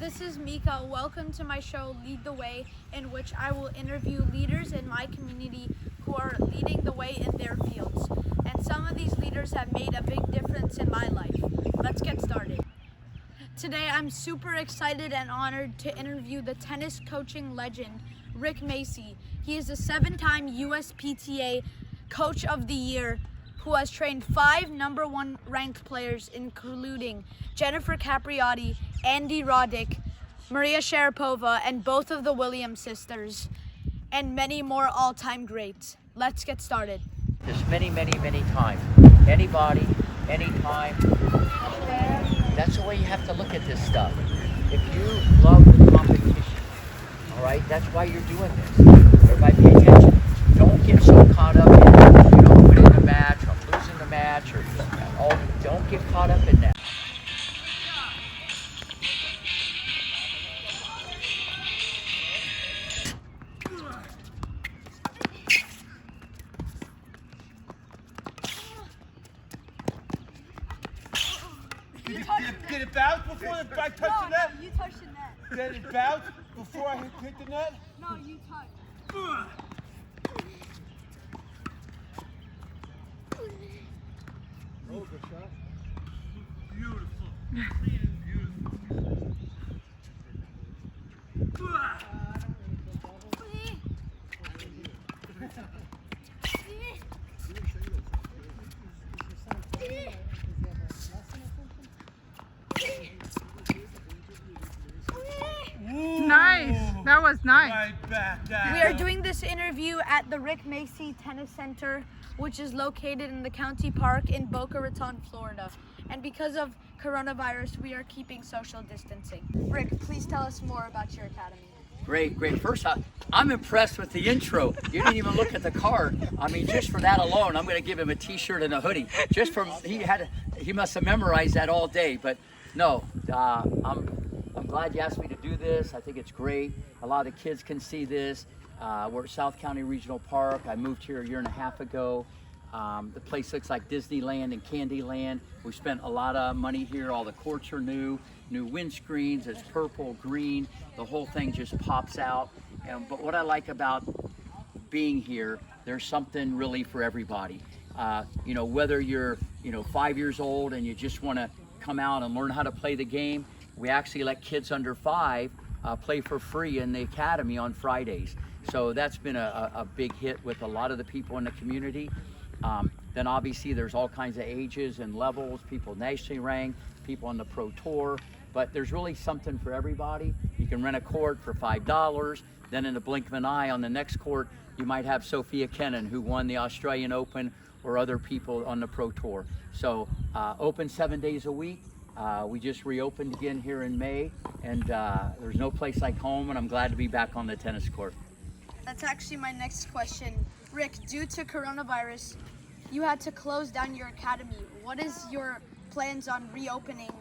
this is Mika. Welcome to my show, Lead the Way, in which I will interview leaders in my community who are leading the way in their fields. And some of these leaders have made a big difference in my life. Let's get started. Today, I'm super excited and honored to interview the tennis coaching legend, Rick Macci. He is a 7-time USPTA Coach of the Year who has trained 5 #1 ranked players, including Jennifer Capriati, Andy Roddick, Maria Sharapova, and both of the Williams sisters, and many more all-time greats. Let's get started. This many times. Anybody, anytime. That's the way you have to look at this stuff. If you love the competition, all right, that's why you're doing this. Everybody pay attention. Don't get so caught up in, winning the match or losing the match or don't get caught up in that. Did it bounce before I touched the net? No, you touched the net. Did it bounce before I hit the net? No, you touched. Oh, good shot. Beautiful. Beautiful. Nice. That was nice. Right back down. We are doing this interview at the Rick Macci Tennis Center, which is located in the County Park in Boca Raton, Florida. And because of coronavirus, we are keeping social distancing. Rick, please tell us more about your academy. Great. First, I'm impressed with the intro. You didn't even look at the card. I mean, just for that alone, I'm going to give him a T-shirt and a hoodie. Just from he must have memorized that all day. But no, I'm glad you asked me to do this. I think it's great. A lot of the kids can see this. We're at South County Regional Park. I moved here 1.5 years ago. The place looks like Disneyland and Candyland. We spent a lot of money here. All the courts are new windscreens. It's purple, green. The whole thing just pops out. But what I like about being here, there's something really for everybody. Whether you're 5 years old and you just want to come out and learn how to play the game, we actually let kids under 5 play for free in the academy on Fridays. So that's been a big hit with a lot of the people in the community. Then obviously there's all kinds of ages and levels, people nationally ranked, people on the pro tour, but there's really something for everybody. You can rent a court for $5. Then in the blink of an eye on the next court, you might have Sophia Kenin, who won the Australian Open, or other people on the pro tour. So open 7 days a week. We just reopened again here in May, and there's no place like home, and I'm glad to be back on the tennis court. That's actually my next question. Rick, due to coronavirus, you had to close down your academy. What is your plans on reopening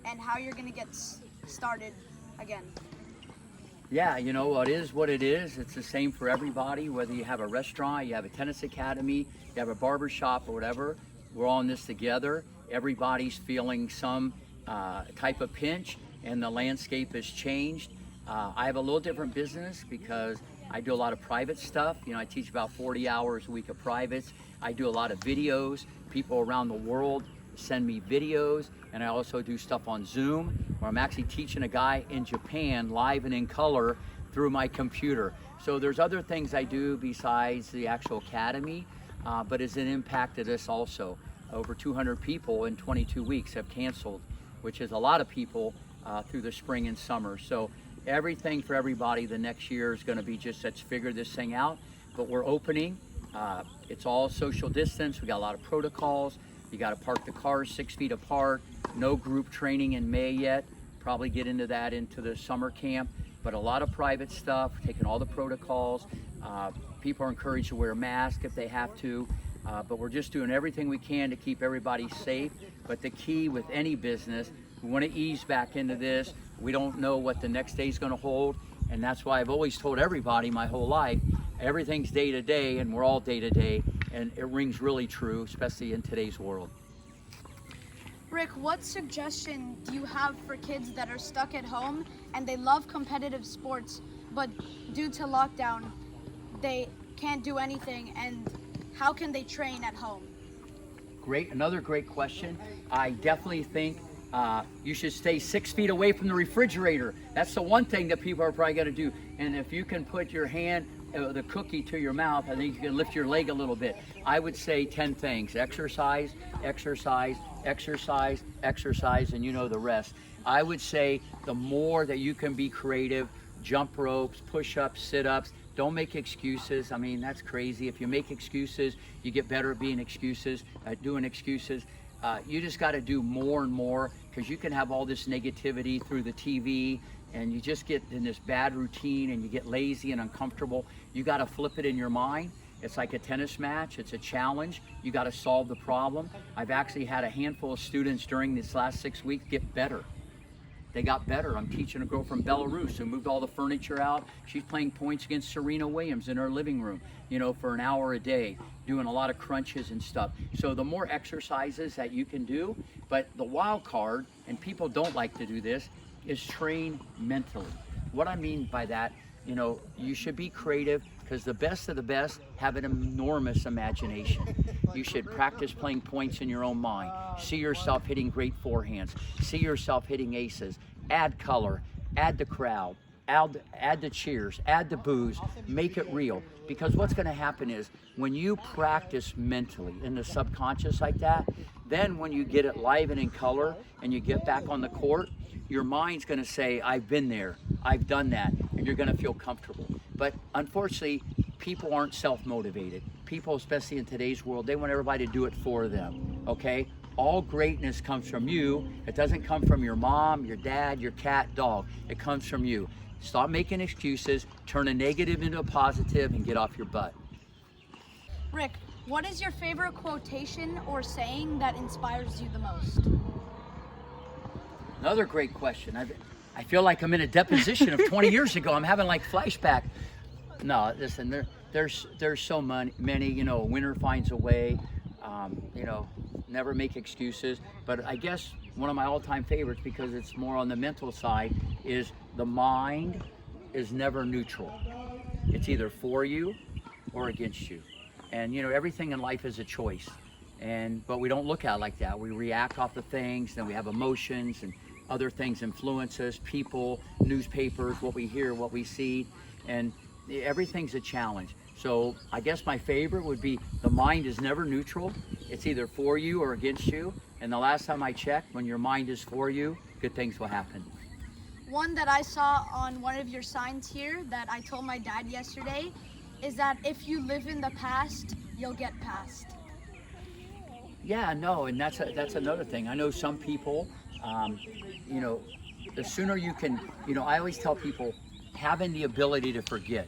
and how you're going to get started again? Yeah, it is what it is. It's the same for everybody, whether you have a restaurant, you have a tennis academy, you have a barber shop or whatever. We're all in this together. Everybody's feeling some type of pinch, and the landscape has changed. I have a little different business because I do a lot of private stuff. I teach about 40 hours a week of privates. I do a lot of videos. People around the world send me videos, and I also do stuff on Zoom, where I'm actually teaching a guy in Japan live and in color through my computer. So there's other things I do besides the actual academy, but it's impacted us also. Over 200 people in 22 weeks have canceled, which is a lot of people through the spring and summer. So everything for everybody the next year is going to be just, let's figure this thing out. But we're opening. It's all social distance. We got a lot of protocols. You got to park the cars 6 feet apart. No group training in May yet. Probably get into that into the summer camp. But a lot of private stuff, taking all the protocols. People are encouraged to wear a mask if they have to. But we're just doing everything we can to keep everybody safe. But the key with any business, we want to ease back into this. We don't know what the next day is going to hold. And that's why I've always told everybody my whole life, everything's day to day, and we're all day to day. And it rings really true, especially in today's world. Rick, what suggestion do you have for kids that are stuck at home and they love competitive sports, but due to lockdown, they can't do anything, and how can they train at home? Another great question. I definitely think you should stay 6 feet away from the refrigerator. That's the one thing that people are probably going to do. And if you can put your hand, the cookie to your mouth, I think you can lift your leg a little bit. I would say 10 things: exercise, exercise, exercise, exercise, and you know the rest. I would say the more that you can be creative, jump ropes, push-ups, sit-ups. Don't make excuses. I mean, that's crazy. If you make excuses, you get better at being doing excuses. You just got to do more and more, because you can have all this negativity through the TV, and you just get in this bad routine and you get lazy and uncomfortable. You got to flip it in your mind. It's like a tennis match. It's a challenge. You got to solve the problem. I've actually had a handful of students during this last 6 weeks get better. They got better. I'm teaching a girl from Belarus who moved all the furniture out. She's playing points against Serena Williams in her living room, you know, for an hour a day, doing a lot of crunches and stuff. So the more exercises that you can do, but the wild card, and people don't like to do this, is train mentally. What I mean by that, you know, you should be creative, because the best of the best have an enormous imagination. You should practice playing points in your own mind. See yourself hitting great forehands. See yourself hitting aces. Add color, add the crowd, add the cheers, add the boos, make it real. Because what's gonna happen is, when you practice mentally in the subconscious like that, then when you get it live and in color and you get back on the court, your mind's gonna say, I've been there, I've done that, and you're gonna feel comfortable. But unfortunately, people aren't self-motivated. People, especially in today's world, they want everybody to do it for them, okay? All greatness comes from you. It doesn't come from your mom, your dad, your cat, dog. It comes from you. Stop making excuses, turn a negative into a positive, and get off your butt. Rick, what is your favorite quotation or saying that inspires you the most? Another great question. I feel like I'm in a deposition of 20 years ago. I'm having like flashback. No, listen, there's so many, you know, winner finds a way, you know, never make excuses. But I guess one of my all-time favorites, because it's more on the mental side, is the mind is never neutral. It's either for you or against you. And you know, everything in life is a choice. But we don't look at it like that. We react off the things, then we have emotions, and other things influence us, people, newspapers, what we hear, what we see, and everything's a challenge. So I guess my favorite would be, the mind is never neutral. It's either for you or against you. And the last time I checked, when your mind is for you, good things will happen. One that I saw on one of your signs here that I told my dad yesterday is that if you live in the past, you'll get past. Yeah, no, and that's another thing. I know some people, you know, the sooner you can, you know, I always tell people, having the ability to forget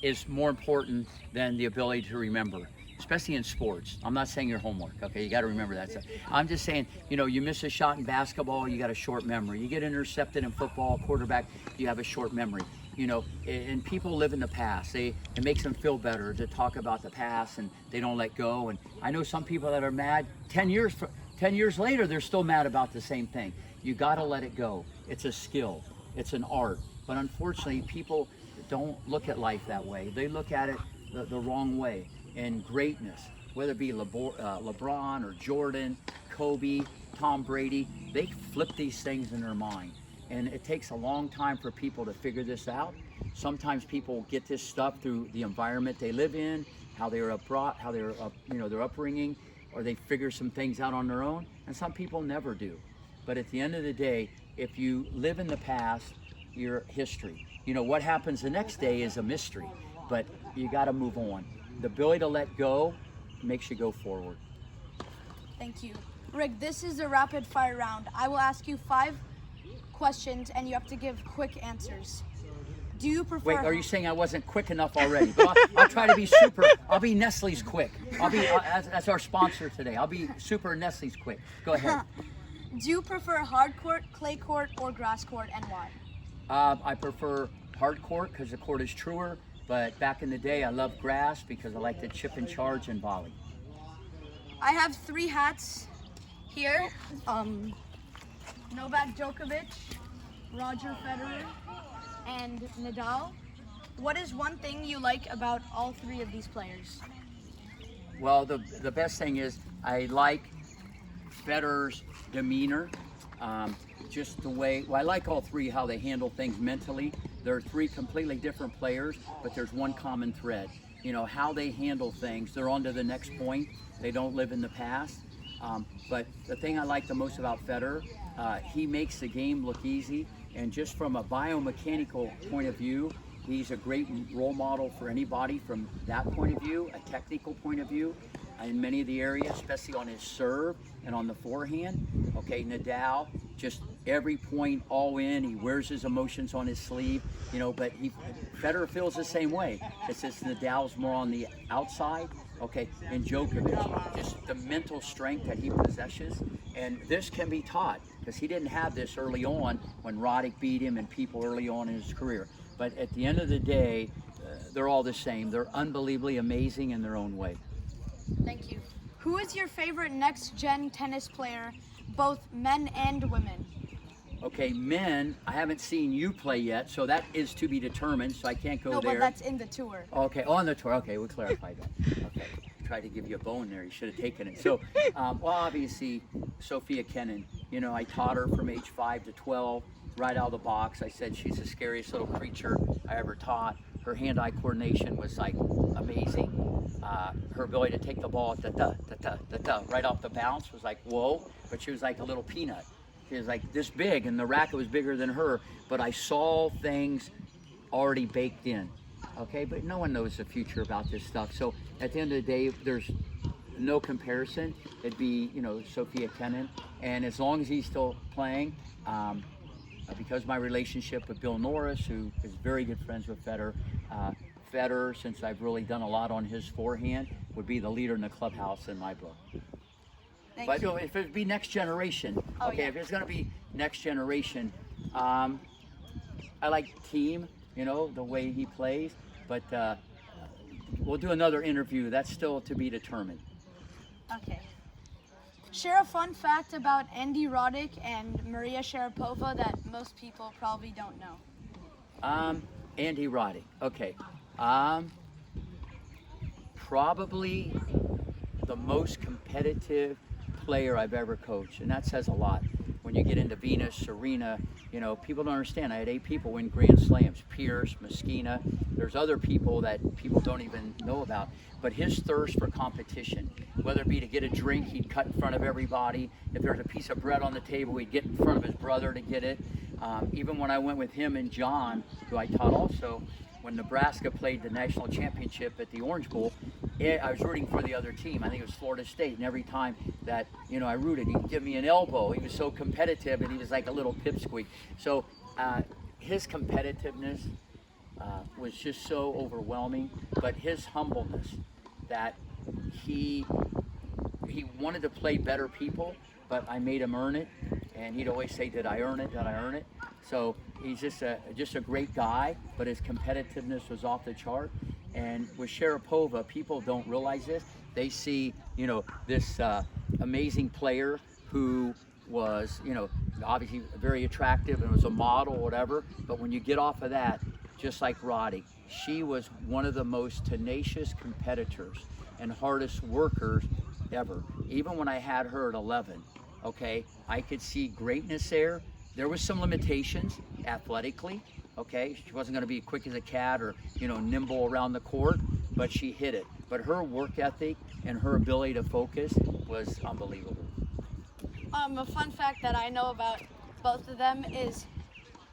is more important than the ability to remember, especially in sports. I'm not saying your homework, okay? You got to remember that stuff. I'm just saying, you know, you miss a shot in basketball, you got a short memory. You get intercepted in football, quarterback, you have a short memory. You know, and people live in the past. It makes them feel better to talk about the past, and they don't let go. And I know some people that are mad 10 years later, they're still mad about the same thing. You got to let it go. It's a skill. It's an art. But unfortunately, people don't look at life that way. They look at it the wrong way. And greatness, whether it be LeBron or Jordan, Kobe, Tom Brady, they flip these things in their mind. And it takes a long time for people to figure this out. Sometimes people get this stuff through the environment they live in, how they were brought, how they're you know, their upbringing, or they figure some things out on their own. And some people never do. But at the end of the day, if you live in the past, you're history. You know, what happens the next day is a mystery, but you got to move on. The ability to let go makes you go forward. Thank you. Rick, this is a rapid fire round. I will ask you 5 questions and you have to give quick answers. Do you prefer... Wait, are you saying I wasn't quick enough already? But I'll try to be super. I'll be Nestle's quick. That's our sponsor today. I'll be super Nestle's quick. Go ahead. Do you prefer hard court, clay court, or grass court, and why? I prefer hard court because the court is truer, but back in the day I loved grass because I like to chip and charge and volley. I have 3 hats here, Novak Djokovic, Roger Federer, and Nadal. What is one thing you like about all three of these players? Well, the best thing is I like Federer's demeanor. Just the way, well, I like all three, how they handle things mentally. They're three completely different players, but there's one common thread. You know, how they handle things, they're on to the next point. They don't live in the past. But the thing I like the most about Federer, he makes the game look easy. And just from a biomechanical point of view, he's a great role model for anybody from that point of view, a technical point of view, in many of the areas, especially on his serve and on the forehand. Okay, Nadal, just every point all in. He wears his emotions on his sleeve, you know, but Federer feels the same way. It's just Nadal's more on the outside, okay, and Djokovic, just the mental strength that he possesses. And this can be taught, because he didn't have this early on when Roddick beat him and people early on in his career. But at the end of the day, they're all the same. They're unbelievably amazing in their own way. Thank you. Who is your favorite next-gen tennis player, both men and women? Okay, men, I haven't seen you play yet, so that is to be determined, so I can't go No, there. but that's in the tour. Okay, on the tour. Okay, we'll clarify that. Okay, tried to give you a bone there. You should have taken it. So, well, obviously, Sophia Kenin. You know, I taught her from age 5 to 12, right out of the box. I said she's the scariest little creature I ever taught. Her hand-eye coordination was like amazing. Her ability to take the ball right off the bounce was like whoa. But she was like a little peanut. She was like this big, and the racket was bigger than her. But I saw things already baked in. Okay, but no one knows the future about this stuff. So at the end of the day, there's no comparison. It'd be, you know, Sophia Kenin. And as long as he's still playing, because of my relationship with Bill Norris, who is very good friends with Federer, Federer, since I've really done a lot on his forehand, would be the leader in the clubhouse in my book. But you know, if it'd be next generation, okay, if it's going to be next generation, I like Team, you know, the way he plays, but we'll do another interview. That's still to be determined. Okay. Share a fun fact about Andy Roddick and Maria Sharapova that most people probably don't know. Andy Roddick. Okay. Probably the most competitive player I've ever coached, and that says a lot. When you get into Venus, Serena, you know, people don't understand. I had 8 people win Grand Slams. Pierce, Mosquina. There's other people that people don't even know about. But his thirst for competition, whether it be to get a drink, he'd cut in front of everybody. If there's a piece of bread on the table, he'd get in front of his brother to get it. Even when I went with him and John, who I taught also, when Nebraska played the national championship at the Orange Bowl, I was rooting for the other team. I think it was Florida State, and every time that, you know, I rooted, he'd give me an elbow. He was so competitive, and he was like a little pipsqueak. So his competitiveness was just so overwhelming, but his humbleness, that he wanted to play better people, but I made him earn it, and he'd always say, did I earn it, did I earn it? So he's just a great guy, but his competitiveness was off the chart. And with Sharapova, people don't realize this. They see, you know, this amazing player who was, you know, obviously very attractive and was a model, whatever. But when you get off of that, just like Roddick, she was one of the most tenacious competitors and hardest workers ever. Even when I had her at 11, okay, I could see greatness there. There was some limitations athletically. Okay, she wasn't going to be quick as a cat or, you know, nimble around the court, but she hit it. But her work ethic and her ability to focus was unbelievable. A fun fact that I know about both of them is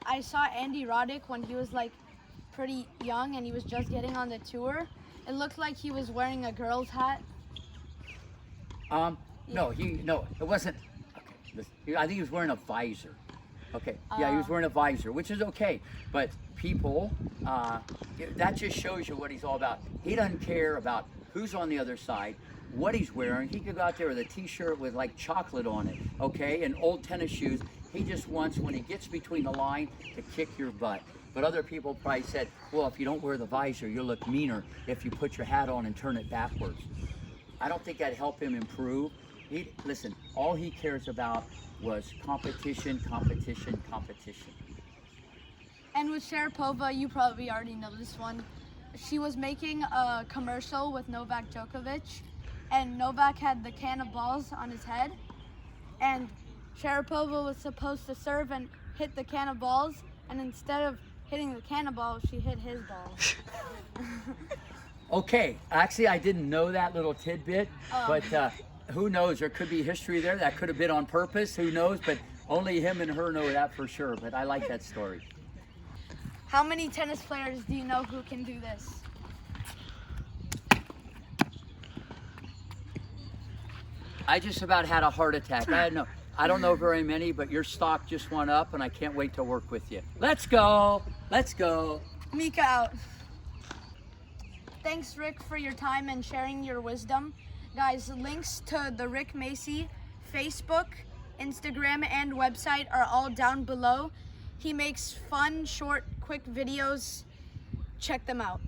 I saw Andy Roddick when he was like pretty young and he was just getting on the tour. It looked like he was wearing a girl's hat. No, it wasn't. Okay, I think he was wearing a visor. Okay, yeah, he was wearing a visor, which is okay. But people, that just shows you what he's all about. He doesn't care about who's on the other side, what he's wearing. He could go out there with a t-shirt with like chocolate on it, okay, and old tennis shoes. He just wants, when he gets between the line, to kick your butt. But other people probably said, well, if you don't wear the visor, you'll look meaner if you put your hat on and turn it backwards. I don't think that'd help him improve. Listen, all he cares about was competition, competition, competition. And with Sharapova, you probably already know this one. She was making a commercial with Novak Djokovic, and Novak had the can of balls on his head, and Sharapova was supposed to serve and hit the can of balls, and instead of hitting the can of balls, she hit his balls. Okay, actually, I didn't know that little tidbit, but who knows? There could be history there. That could have been on purpose. Who knows? But only him and her know that for sure. But I like that story. How many tennis players do you know who can do this? I just about had a heart attack. I don't know very many, but your stock just went up, and I can't wait to work with you. Let's go. Let's go. Mika out. Thanks, Rick, for your time and sharing your wisdom. Guys, links to the Rick Macci Facebook, Instagram, and website are all down below. He makes fun, short, quick videos. Check them out.